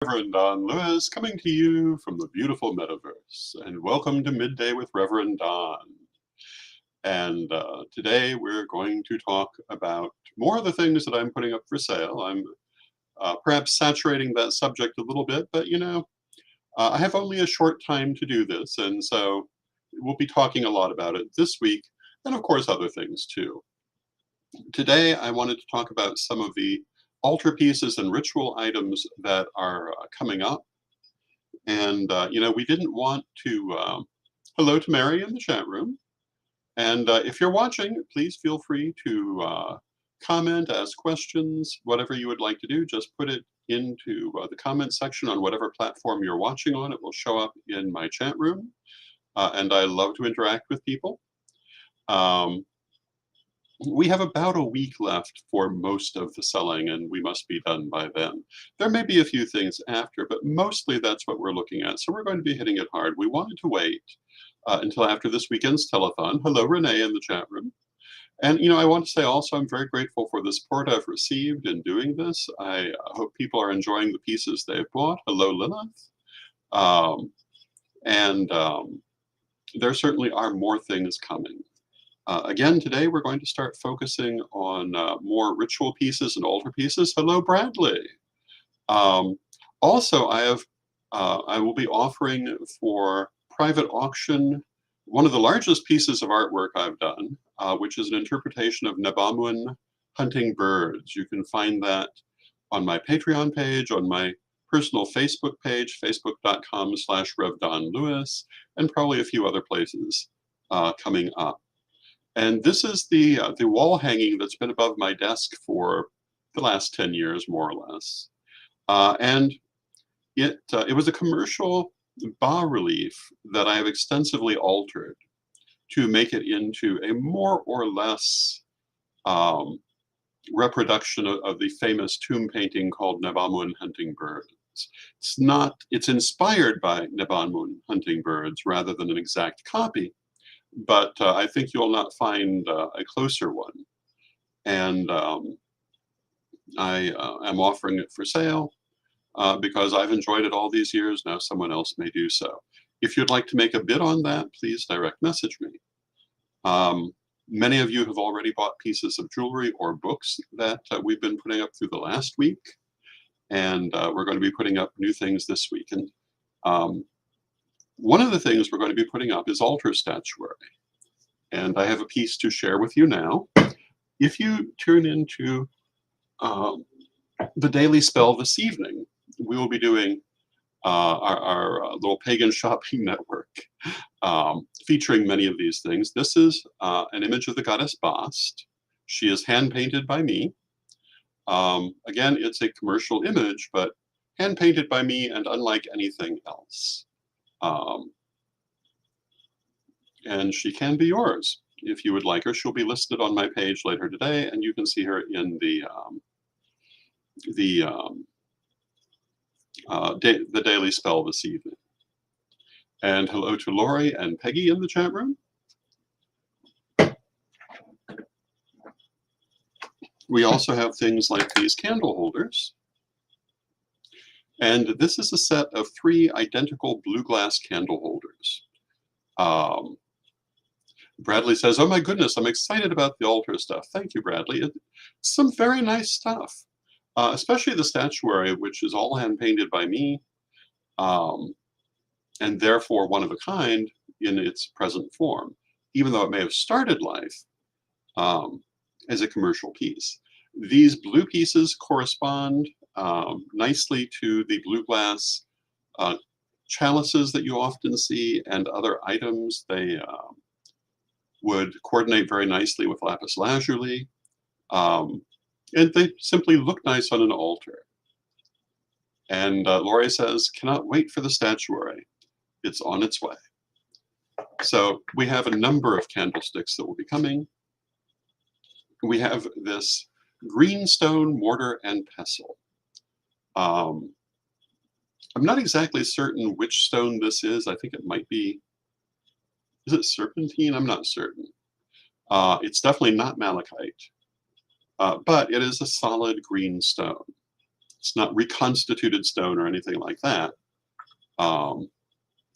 Reverend Don Lewis coming to you from the beautiful metaverse, and welcome to Midday with Reverend Don. And today we're going to talk about more of the things that I'm putting up for sale. I'm perhaps saturating that subject a little bit, but I have only a short time to do this, and so we'll be talking a lot about it this week, and of course other things too. Today I wanted to talk about some of the altarpieces and ritual items that are coming up. And, we didn't want to, hello to Mary in the chat room. And if you're watching, please feel free to comment, ask questions, whatever you would like to do. Just put it into the comment section on whatever platform you're watching on. It will show up in my chat room. And I love to interact with people. We have about a week left for most of the selling, and we must be done by then. There may be a few things after, but mostly that's what we're looking at. So we're going to be hitting it hard. We wanted to wait until after this weekend's telethon. Hello, Renee in the chat room. And, I want to say also I'm very grateful for the support I've received in doing this. I hope people are enjoying the pieces they've bought. Hello, Lilith. And there certainly are more things coming. Again, today we're going to start focusing on more ritual pieces and altar pieces. Hello, Bradley. Also, I will be offering for private auction one of the largest pieces of artwork I've done, which is an interpretation of Nebamun hunting birds. You can find that on my Patreon page, on my personal Facebook page, facebook.com/Rev Don Lewis, and probably a few other places coming up. And this is the wall hanging that's been above my desk for the last 10 years, more or less. And it was a commercial bas-relief that I have extensively altered to make it into a more or less reproduction of the famous tomb painting called Nebamun Hunting Birds. It's inspired by Nebamun Hunting Birds rather than an exact copy. But I think you'll not find a closer one. And I am offering it for sale because I've enjoyed it all these years. Now someone else may do so. If you'd like to make a bid on that, please direct message me. Many of you have already bought pieces of jewelry or books that we've been putting up through the last week. And we're going to be putting up new things this week. And one of the things we're going to be putting up is altar statuary. And I have a piece to share with you now. If you tune into the Daily Spell this evening, we will be doing our little pagan shopping network featuring many of these things. This is an image of the goddess Bast. She is hand-painted by me. Again, it's a commercial image, but hand-painted by me and unlike anything else. And she can be yours if you would like her. She'll be listed on my page later today, and you can see her in the Daily Spell this evening. And hello to Lori and Peggy in the chat room. We also have things like these candle holders. And this is a set of 3 identical blue glass candle holders. Bradley says, oh my goodness, I'm excited about the altar stuff. Thank you, Bradley. It's some very nice stuff, especially the statuary, which is all hand-painted by me, and therefore one of a kind in its present form, even though it may have started life as a commercial piece. These blue pieces correspond nicely to the blue glass chalices that you often see and other items. They would coordinate very nicely with lapis lazuli, and they simply look nice on an altar. And Lori says, cannot wait for the statuary. It's on its way. So we have a number of candlesticks that will be coming. We have this greenstone mortar and pestle. I'm not exactly certain which stone this is. I think it might be, is it serpentine? I'm not certain. It's definitely not malachite, but it is a solid green stone. It's not reconstituted stone or anything like that. Um,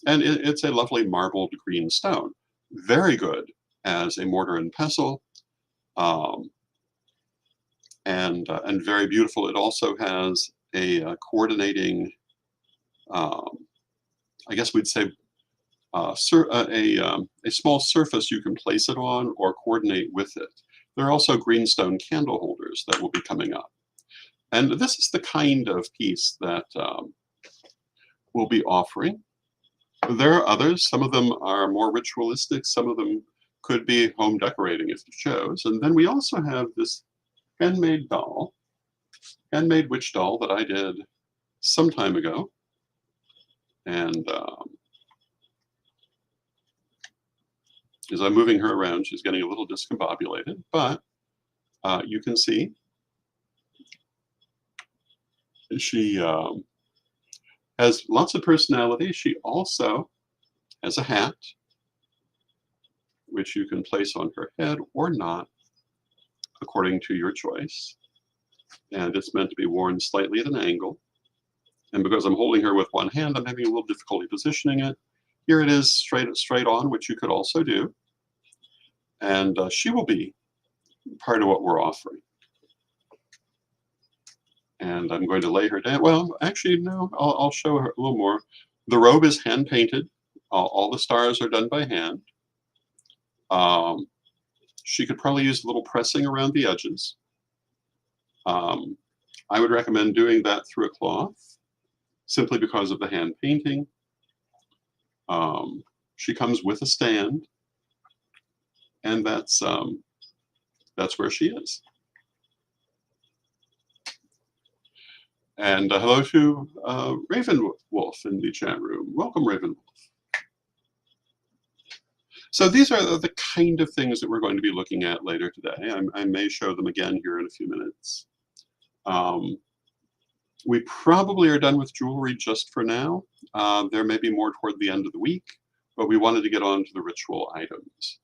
and it's a lovely marbled green stone. Very good as a mortar and pestle, um, and very beautiful. It also has a coordinating, um, I guess we'd say, a small surface you can place it on or coordinate with it. There are also greenstone candle holders that will be coming up. And this is the kind of piece that we'll be offering. There are others. Some of them are more ritualistic. Some of them could be home decorating if you chose. And then we also have this handmade doll, handmade witch doll that I did some time ago. And as I'm moving her around, she's getting a little discombobulated, but you can see she has lots of personality. She also has a hat, which you can place on her head or not, according to your choice. And it's meant to be worn slightly at an angle. And because I'm holding her with one hand, I'm having a little difficulty positioning it. Here it is straight on, which you could also do. And she will be part of what we're offering. And I'm going to lay her down. Well, actually, no, I'll show her a little more. The robe is hand painted. All the stars are done by hand. She could probably use a little pressing around the edges. I would recommend doing that through a cloth, simply because of the hand painting. She comes with a stand, and that's where she is. And hello to Raven Wolf in the chat room. Welcome, Raven Wolf. So these are the kind of things that we're going to be looking at later today. I may show them again here in a few minutes. We probably are done with jewelry just for now. There may be more toward the end of the week, but we wanted to get on to the ritual items.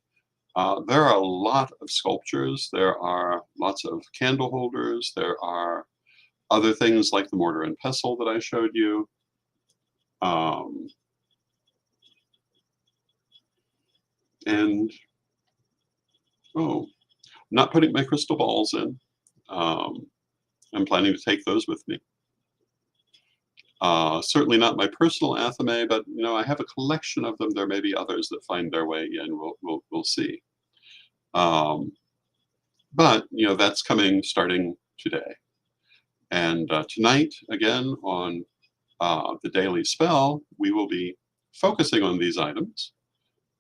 There are a lot of sculptures. There are lots of candle holders. There are other things like the mortar and pestle that I showed you. And, oh, not putting my crystal balls in. I'm planning to take those with me. Certainly not my personal athame, but I have a collection of them. There may be others that find their way in. We'll see. But that's coming starting today. And tonight, again, on the daily spell, we will be focusing on these items,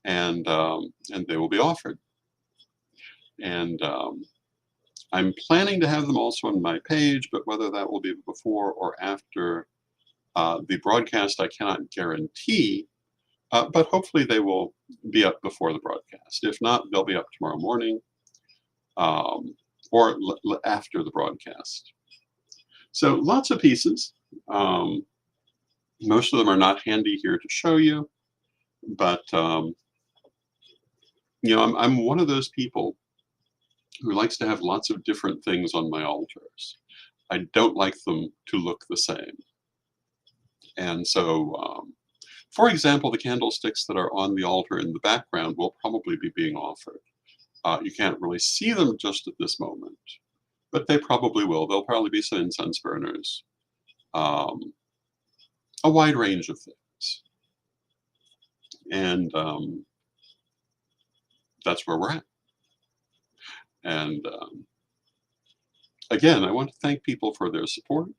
and they will be offered. And I'm planning to have them also on my page, but whether that will be before or after the broadcast, I cannot guarantee. But hopefully they will be up before the broadcast. If not, they'll be up tomorrow morning or after the broadcast. So lots of pieces. Most of them are not handy here to show you, but I'm one of those people who likes to have lots of different things on my altars. I don't like them to look the same. And so, for example, the candlesticks that are on the altar in the background will probably be being offered. You can't really see them just at this moment, but they probably will. There'll probably be some incense burners, a wide range of things. And that's where we're at. And again, I want to thank people for their support.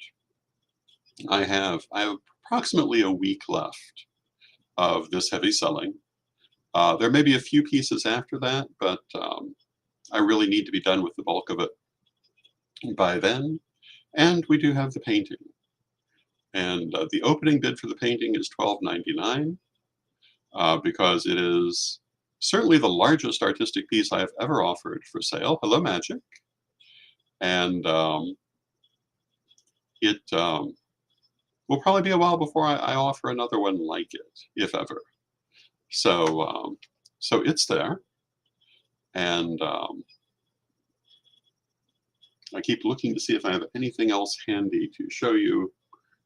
I have approximately a week left of this heavy selling. There may be a few pieces after that, but I really need to be done with the bulk of it by then. And we do have the painting. And the opening bid for the painting is $12.99 because it is certainly the largest artistic piece I have ever offered for sale. Hello, Magic. And it will probably be a while before I offer another one like it, if ever. So, so it's there. And I keep looking to see if I have anything else handy to show you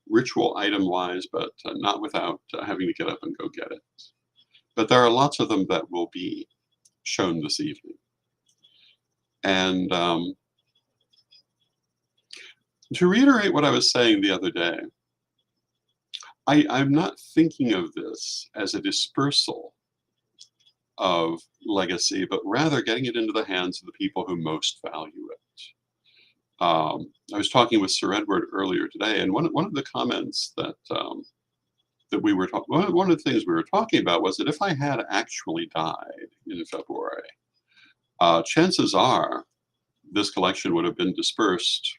ritual item-wise, but not without having to get up and go get it. But there are lots of them that will be shown this evening. And to reiterate what I was saying the other day, I'm not thinking of this as a dispersal of legacy, but rather getting it into the hands of the people who most value it. I was talking with Sir Edward earlier today, and one of the comments that that we were talking, one of the things we were talking about was that if I had actually died in February, chances are this collection would have been dispersed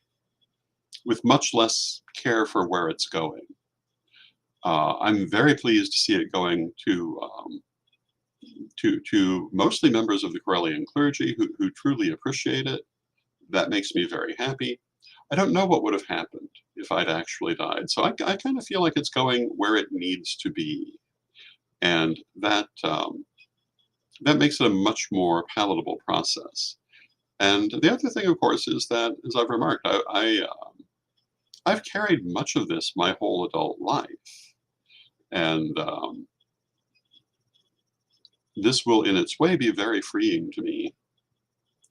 with much less care for where it's going. I'm very pleased to see it going to mostly members of the Corellian clergy who truly appreciate it. That makes me very happy. I don't know what would have happened if I'd actually died, so I kind of feel like it's going where it needs to be, and that that makes it a much more palatable process. And the other thing, of course, is that, as I've remarked, I've carried much of this my whole adult life, and this will, in its way, be very freeing to me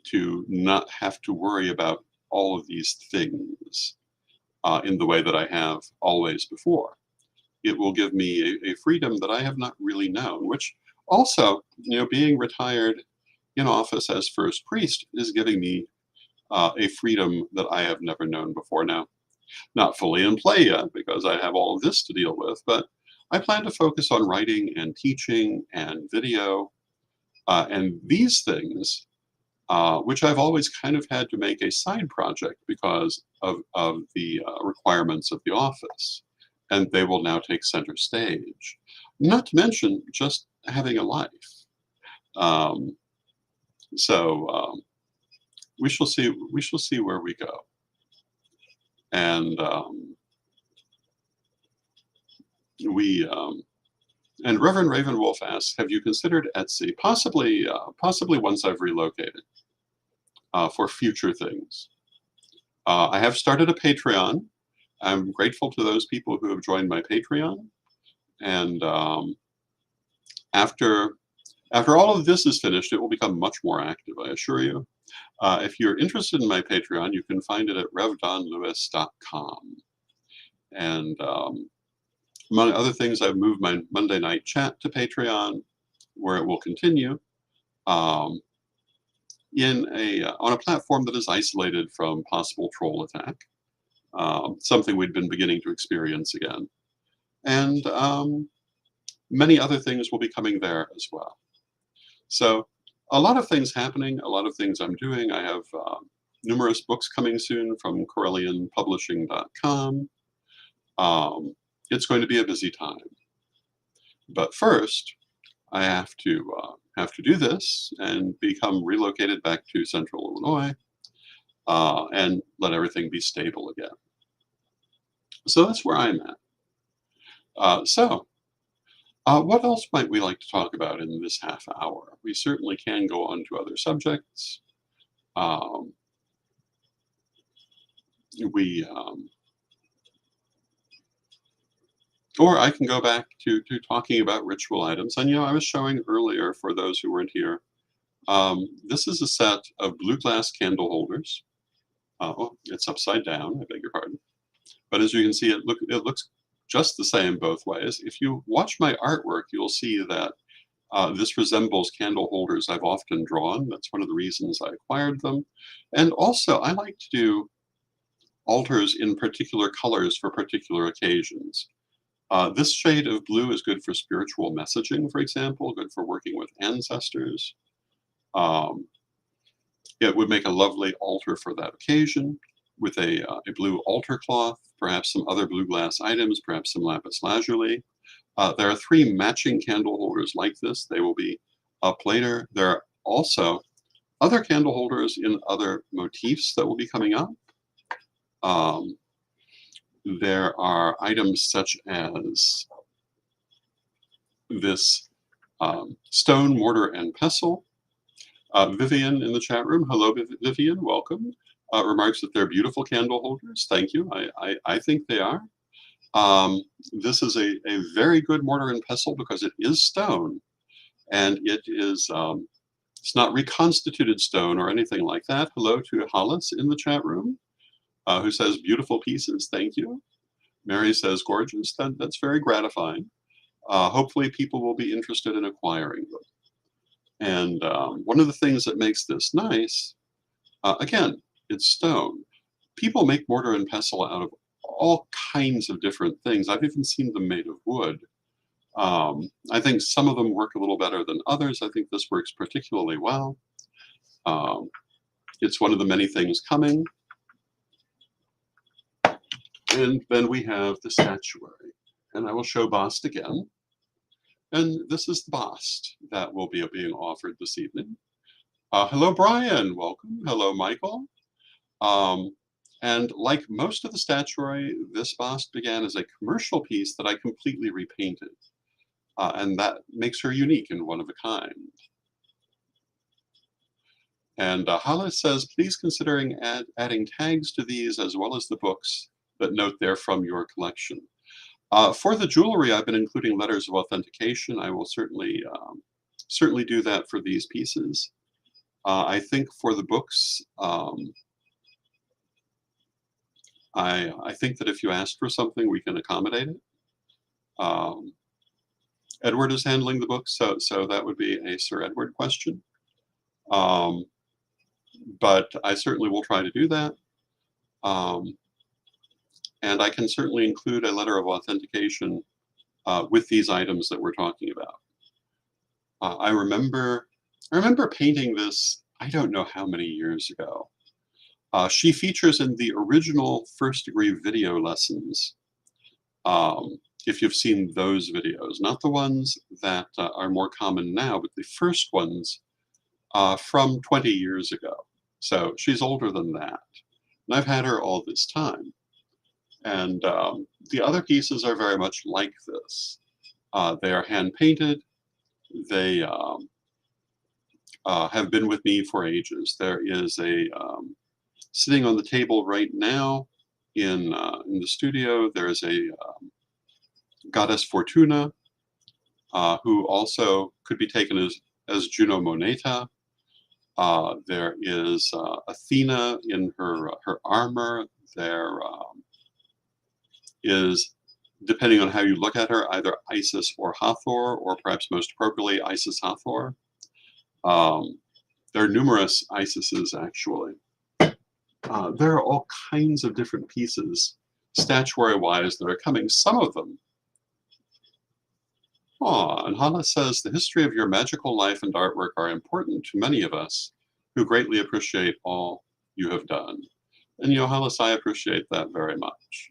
to not have to worry about all of these things in the way that I have always before. It will give me a freedom that I have not really known, which also, being retired in office as first priest is giving me a freedom that I have never known before now. Not fully in play yet because I have all of this to deal with, but I plan to focus on writing and teaching and video and these things, which I've always kind of had to make a side project because of the requirements of the office. And they will now take center stage. Not to mention just having a life. Um, so we shall see. We shall see where we go. And and Reverend Ravenwolf asks, "Have you considered Etsy? Possibly, possibly once I've relocated for future things. I have started a Patreon. I'm grateful to those people who have joined my Patreon, and after all of this is finished, it will become much more active, I assure you. If you're interested in my Patreon, you can find it at revdonlewis.com. And among other things, I've moved my Monday night chat to Patreon, where it will continue on a platform that is isolated from possible troll attack, something we'd been beginning to experience again. And many other things will be coming there as well. So a lot of things happening, a lot of things I'm doing. I have numerous books coming soon from CorellianPublishing.com. It's going to be a busy time. But first, I have to do this and become relocated back to Central Illinois and let everything be stable again. So that's where I'm at. What else might we like to talk about in this half hour? We certainly can go on to other subjects. Or I can go back to talking about ritual items. And, I was showing earlier, for those who weren't here, this is a set of blue glass candle holders. Oh, it's upside down, I beg your pardon. But as you can see, it looks just the same both ways. If you watch my artwork, you'll see that this resembles candle holders I've often drawn. That's one of the reasons I acquired them. And also, I like to do altars in particular colors for particular occasions. This shade of blue is good for spiritual messaging, for example, good for working with ancestors. It would make a lovely altar for that occasion with a blue altar cloth, perhaps some other blue glass items, perhaps some lapis lazuli. There are 3 matching candle holders like this. They will be up later. There are also other candle holders in other motifs that will be coming up. There are items such as this stone mortar and pestle. Vivian in the chat room. Hello, Vivian. Welcome. remarks that they're beautiful candle holders. Thank you. I think they are. This is a very good mortar and pestle because it is stone, and it is it's not reconstituted stone or anything like that. Hello to Hollis in the chat room, who says beautiful pieces. Thank you. Mary says gorgeous. That's very gratifying. Hopefully people will be interested in acquiring them. And one of the things that makes this nice, again, it's stone. People make mortar and pestle out of all kinds of different things. I've even seen them made of wood. I think some of them work a little better than others. I think this works particularly well. It's one of the many things coming. And then we have the statuary. And I will show Bast again. And this is the Bast that will be being offered this evening. Hello, Brian. Welcome. Hello, Michael. And like most of the statuary, this Bast began as a commercial piece that I completely repainted. And that makes her unique and one of a kind. And Hollis says, please considering adding tags to these as well as the books that note they're from your collection. For the jewelry, I've been including letters of authentication. I will certainly do that for these pieces. I think for the books, I think that if you ask for something, we can accommodate it. Edward is handling the books, so that would be a Sir Edward question. But I certainly will try to do that. And I can certainly include a letter of authentication with these items that we're talking about. I remember painting this, I don't know how many years ago. She features in the original first degree video lessons, if you've seen those videos, not the ones that are more common now, but the first ones from 20 years ago. So she's older than that. And I've had her all this time. And the other pieces are very much like this. They are hand-painted. They have been with me for ages. There is a, sitting on the table right now in the studio, there's a goddess Fortuna, who also could be taken as Juno Moneta. There is Athena in her armor. There is, depending on how you look at her, either Isis or Hathor, or perhaps most appropriately, Isis Hathor. There are numerous Isises, actually. There are all kinds of different pieces, statuary-wise, that are coming. Some of them. And Hannah says, the history of your magical life and artwork are important to many of us who greatly appreciate all you have done. And Johannes, I appreciate that very much.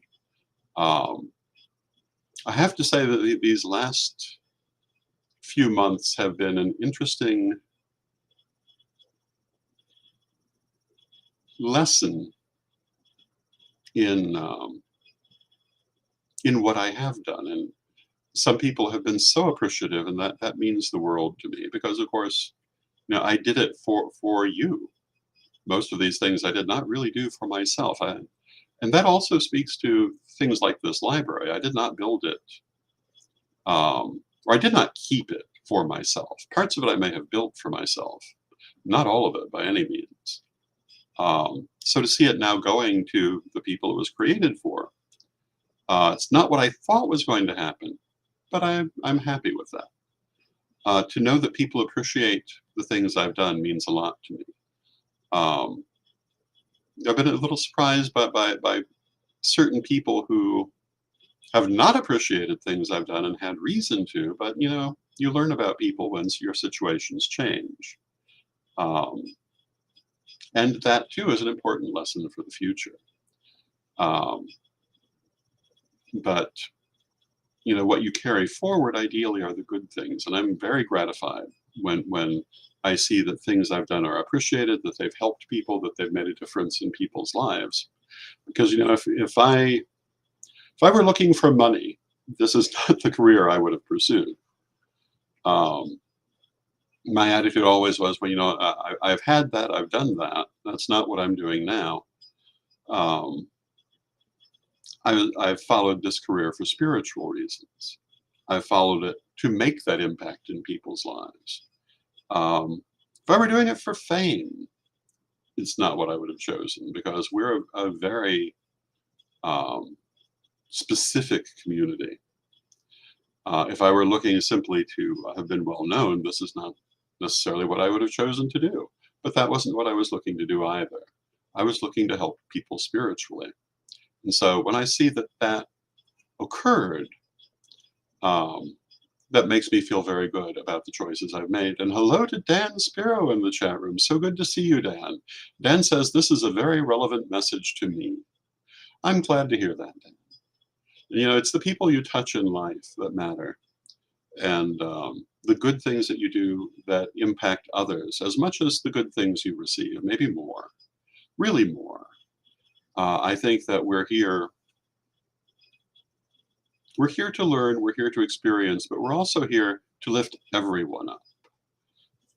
I have to say that these last few months have been an interesting lesson in what I have done. And some people have been so appreciative, and that means the world to me, because of course, I did it for you. Most of these things I did not really do for myself. And that also speaks to things like this library. I did not build it, or I did not keep it for myself. Parts of it I may have built for myself, not all of it by any means. So to see it now going to the people it was created for, it's not what I thought was going to happen, but I'm happy with that. To know that people appreciate the things I've done means a lot to me. I've been a little surprised by certain people who have not appreciated things I've done and had reason to, but you learn about people when your situations change. And that too is an important lesson for the future. But what you carry forward ideally are the good things. And I'm very gratified when I see that things I've done are appreciated, that they've helped people, that they've made a difference in people's lives. Because if I were looking for money, this is not the career I would have pursued. My attitude always was, well, I've had that, I've done that. That's not what I'm doing now. Um, I've followed this career for spiritual reasons. I've followed it to make that impact in people's lives. If I were doing it for fame, it's not what I would have chosen because we're a very um, specific community. If I were looking simply to have been well known, this is not necessarily what I would have chosen to do. But that wasn't what I was looking to do either. I was looking to help people spiritually. And so when I see that that occurred, um, that makes me feel very good about the choices I've made. And hello to Dan Spiro in the chat room. So good to see you, Dan. Dan says, this is a very relevant message to me. I'm glad to hear that, Dan. You know, it's the people you touch in life that matter. And the good things that you do that impact others as much as the good things you receive, maybe more, really more. I think that we're here to learn, we're here to experience, but we're also here to lift everyone up.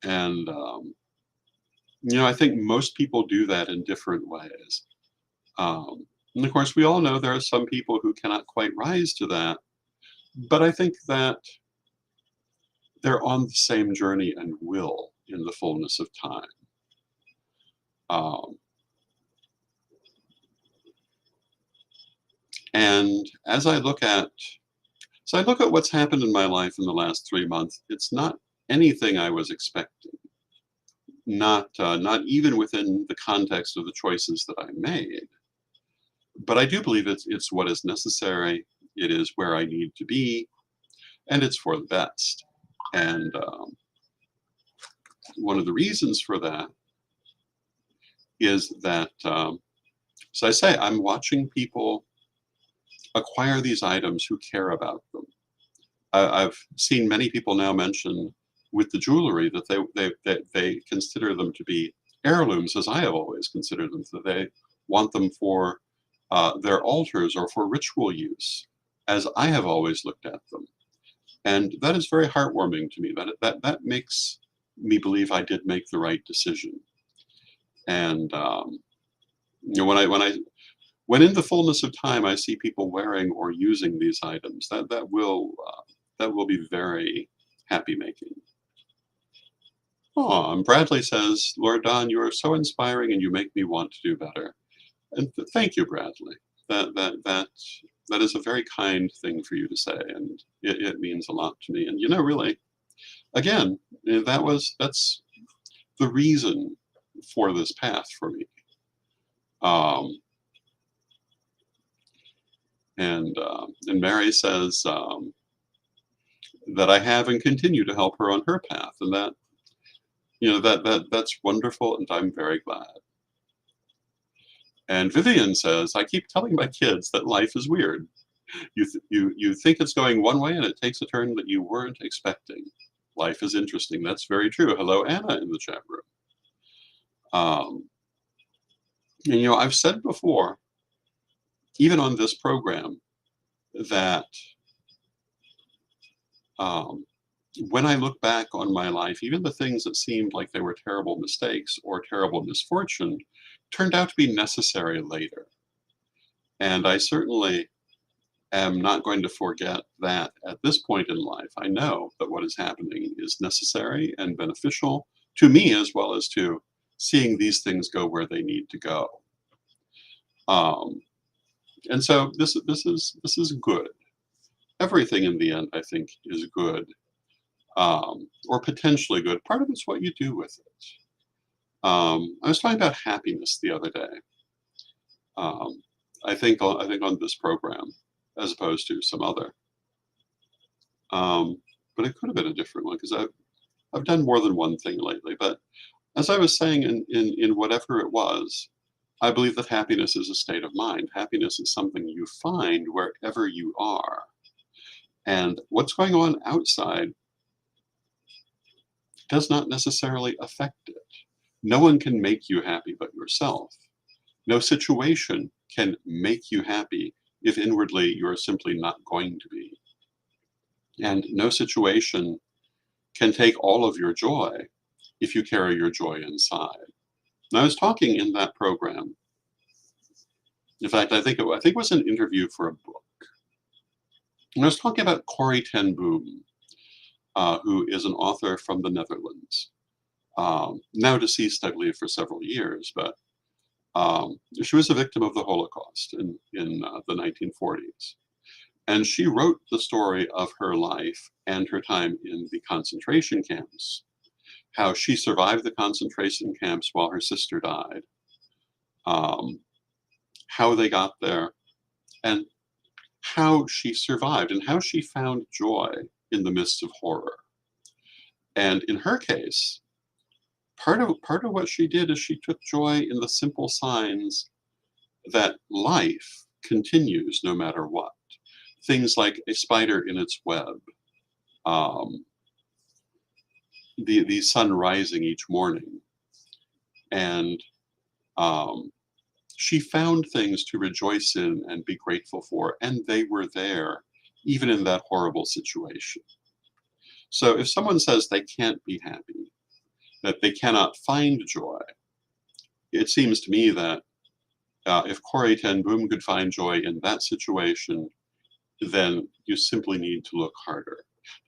And, you know, I think most people do that in different ways. And of course, we all know there are some people who cannot quite rise to that, but I think that they're on the same journey and will in the fullness of time. Um, and as I look at, so I look at what's happened in my life in the last 3 months, it's not anything I was expecting. Not even within the context of the choices that I made. But I do believe it's what is necessary. It is where I need to be, and it's for the best. And one of the reasons for that is that, so I say, I'm watching people acquire these items who care about them. I've seen many people now mention with the jewelry that they consider them to be heirlooms, as I have always considered them. That they want them for their altars or for ritual use, as I have always looked at them. And that is very heartwarming to me. That makes me believe I did make the right decision. And you know, when in the fullness of time I see people wearing or using these items, that will be very happy making. Oh, and Bradley says, Lord Don, you are so inspiring and you make me want to do better. And thank you, Bradley. That is a very kind thing for you to say, and it means a lot to me. And you know, really, again, that's the reason for this path for me. And Mary says that I have and continue to help her on her path, and that, you know, that's wonderful, and I'm very glad. And Vivian says, I keep telling my kids that life is weird. You think it's going one way and it takes a turn that you weren't expecting. Life is interesting. That's very true. Hello, Anna, in the chat room. And you know, I've said before, even on this program, that when I look back on my life, even the things that seemed like they were terrible mistakes or terrible misfortune turned out to be necessary later. And I certainly am not going to forget that at this point in life. I know that what is happening is necessary and beneficial to me, as well as to seeing these things go where they need to go. And so this is good. Everything in the end, I think, is good, or potentially good. Part of it's what you do with it. I was talking about happiness the other day. I think on this program, as opposed to some other. But it could have been a different one because I've done more than one thing lately. But as I was saying, in whatever it was, I believe that happiness is a state of mind. Happiness is something you find wherever you are. And what's going on outside does not necessarily affect it. No one can make you happy but yourself. No situation can make you happy if inwardly you're simply not going to be. And no situation can take all of your joy if you carry your joy inside. And I was talking in that program In fact, I think it was an interview for a book. And I was talking about Corrie ten Boom, who is an author from the Netherlands, now deceased, I believe, for several years, but she was a victim of the Holocaust in the 1940s. And she wrote the story of her life and her time in the concentration camps, how she survived the concentration camps while her sister died, um, how they got there, and how she survived, and how she found joy in the midst of horror. And in her case, part of what she did is she took joy in the simple signs that life continues no matter what. Things like a spider in its web, um, the sun rising each morning, and um, she found things to rejoice in and be grateful for, and they were there even in that horrible situation. So if someone says they can't be happy, that they cannot find joy, it seems to me that if Corrie ten Boom could find joy in that situation, then you simply need to look harder.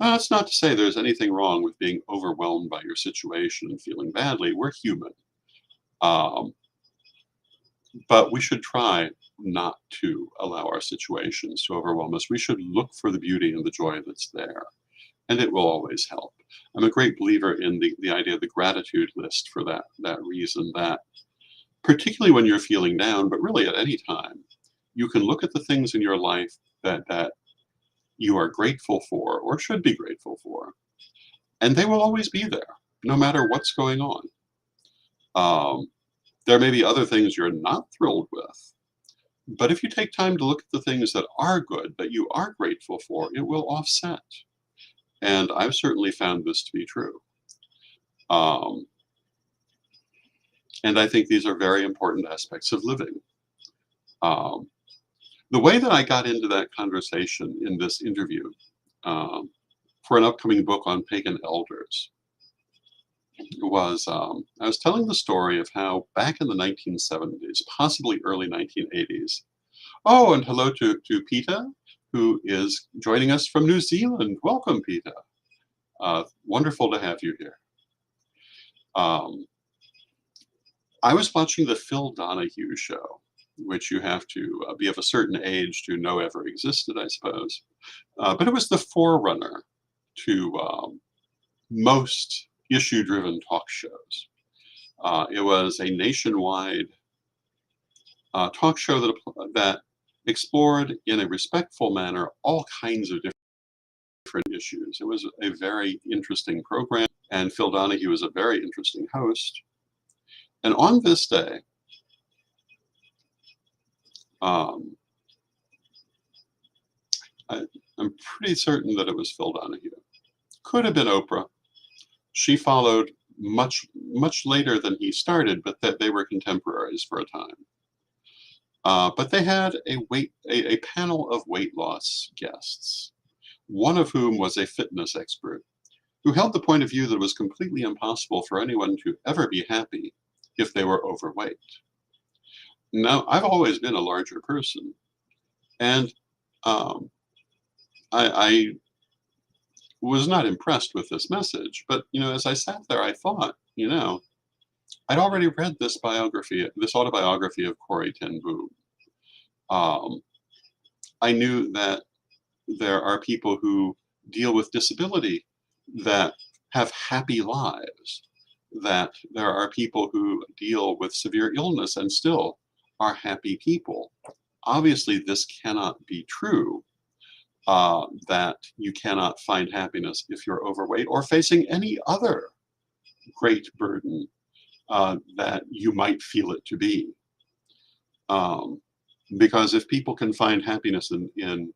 Now, that's not to say there's anything wrong with being overwhelmed by your situation and feeling badly. We're human. Um, but we should try not to allow our situations to overwhelm us. We should look for the beauty and the joy that's there, and it will always help. I'm a great believer in the idea of the gratitude list for that reason, that particularly when you're feeling down, but really at any time, you can look at the things in your life that you are grateful for or should be grateful for, and they will always be there, no matter what's going on. Um, there may be other things you're not thrilled with, but if you take time to look at the things that are good, that you are grateful for, it will offset. And I've certainly found this to be true. Um, and I think these are very important aspects of living. Um, the way that I got into that conversation in this interview um, for an upcoming book on pagan elders was I was telling the story of how back in the 1970s, possibly early 1980s. Oh, and hello to Peta, who is joining us from New Zealand. Welcome, Peta. Wonderful to have you here. Um, I was watching the Phil Donahue show, which you have to be of a certain age to know ever existed, I suppose. But it was the forerunner to most issue-driven talk shows. It was a nationwide talk show that explored in a respectful manner all kinds of different issues. It was a very interesting program, and Phil Donahue was a very interesting host. And on this day, um, I'm pretty certain that it was Phil Donahue. Could have been Oprah. She followed much later than he started, but that they were contemporaries for a time. But they had a panel of weight loss guests, one of whom was a fitness expert, who held the point of view that it was completely impossible for anyone to ever be happy if they were overweight. Now, I've always been a larger person, and um, I was not impressed with this message. But as I sat there, I thought, I'd already read this autobiography of Corrie ten Boom. I knew that there are people who deal with disability that have happy lives, that there are people who deal with severe illness and still are happy people. Obviously, this cannot be true, that you cannot find happiness if you're overweight or facing any other great burden that you might feel it to be. Because if people can find happiness in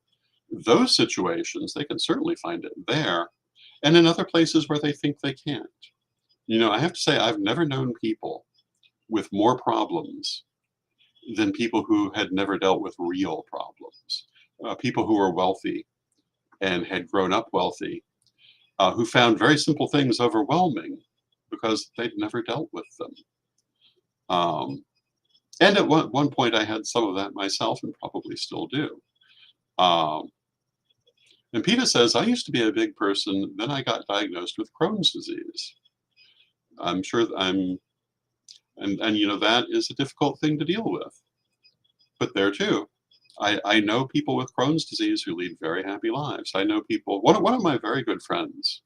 those situations, they can certainly find it there and in other places where they think they can't. I have to say, I've never known people with more problems than people who had never dealt with real problems. People who were wealthy and had grown up wealthy, who found very simple things overwhelming because they'd never dealt with them. Um, And at one point, I had some of that myself and probably still do. Um, and Peter says, I used to be a big person, then I got diagnosed with Crohn's disease. I'm sure and you know, that is a difficult thing to deal with. But there too, I know people with Crohn's disease who lead very happy lives. I know people, one of my very good friends,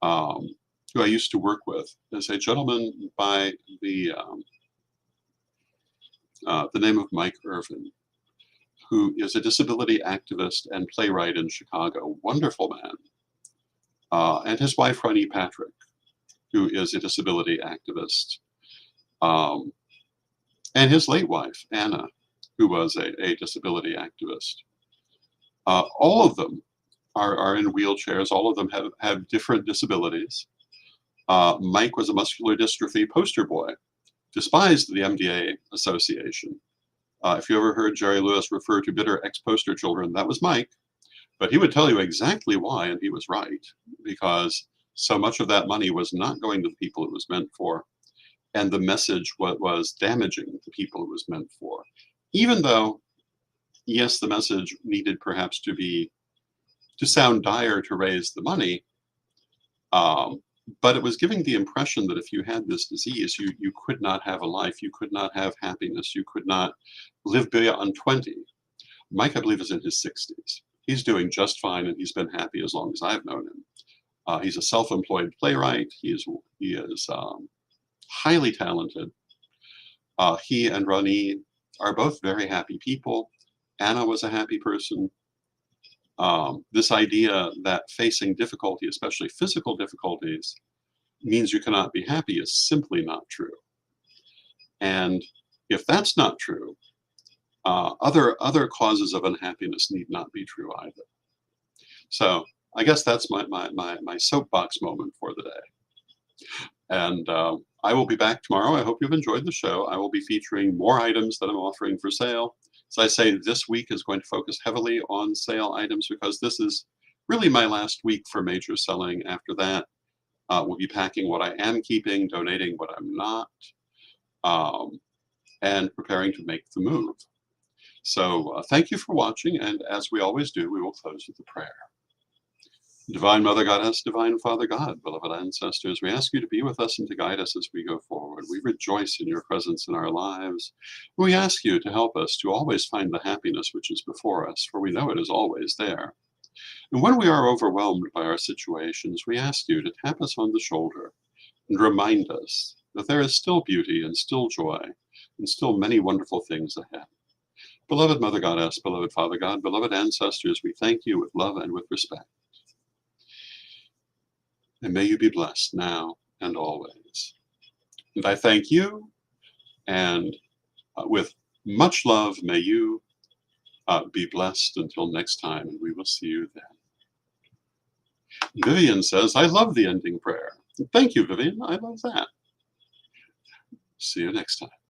um, who I used to work with, is a gentleman by the name of Mike Irvin, who is a disability activist and playwright in Chicago. Wonderful man. And his wife, Ronnie Patrick, who is a disability activist. Um, and his late wife, Anna, who was a disability activist. All of them are in wheelchairs. All of them have different disabilities. Mike was a muscular dystrophy poster boy, despised the MDA Association. If you ever heard Jerry Lewis refer to bitter ex-poster children, that was Mike. But he would tell you exactly why, and he was right, because so much of that money was not going to the people it was meant for, and the message was damaging the people it was meant for. Even though, yes, the message needed perhaps to sound dire to raise the money, but it was giving the impression that if you had this disease, you could not have a life, you could not have happiness, you could not live beyond 20. Mike, I believe, is in his 60s. He's doing just fine, and he's been happy as long as I've known him. He's a self-employed playwright. He is highly talented. He and Ronnie are both very happy people. Anna was a happy person. This idea that facing difficulty, especially physical difficulties, means you cannot be happy is simply not true. And if that's not true, other causes of unhappiness need not be true either. So I guess that's my soapbox moment for the day. And I will be back tomorrow. I hope you've enjoyed the show. I will be featuring more items that I'm offering for sale. As I say, this week is going to focus heavily on sale items because this is really my last week for major selling. After that, we'll be packing what I am keeping, donating what I'm not, um, and preparing to make the move. So thank you for watching, and as we always do, we will close with a prayer. Divine Mother Goddess, Divine Father God, beloved ancestors, we ask you to be with us and to guide us as we go forward. We rejoice in your presence in our lives. We ask you to help us to always find the happiness which is before us, for we know it is always there. And when we are overwhelmed by our situations, we ask you to tap us on the shoulder and remind us that there is still beauty and still joy and still many wonderful things ahead. Beloved Mother Goddess, beloved Father God, beloved ancestors, we thank you with love and with respect. And may you be blessed now and always. And I thank you, and with much love, may you be blessed until next time, and we will see you then. Vivian says, I love the ending prayer. Thank you, Vivian. I love that. See you next time.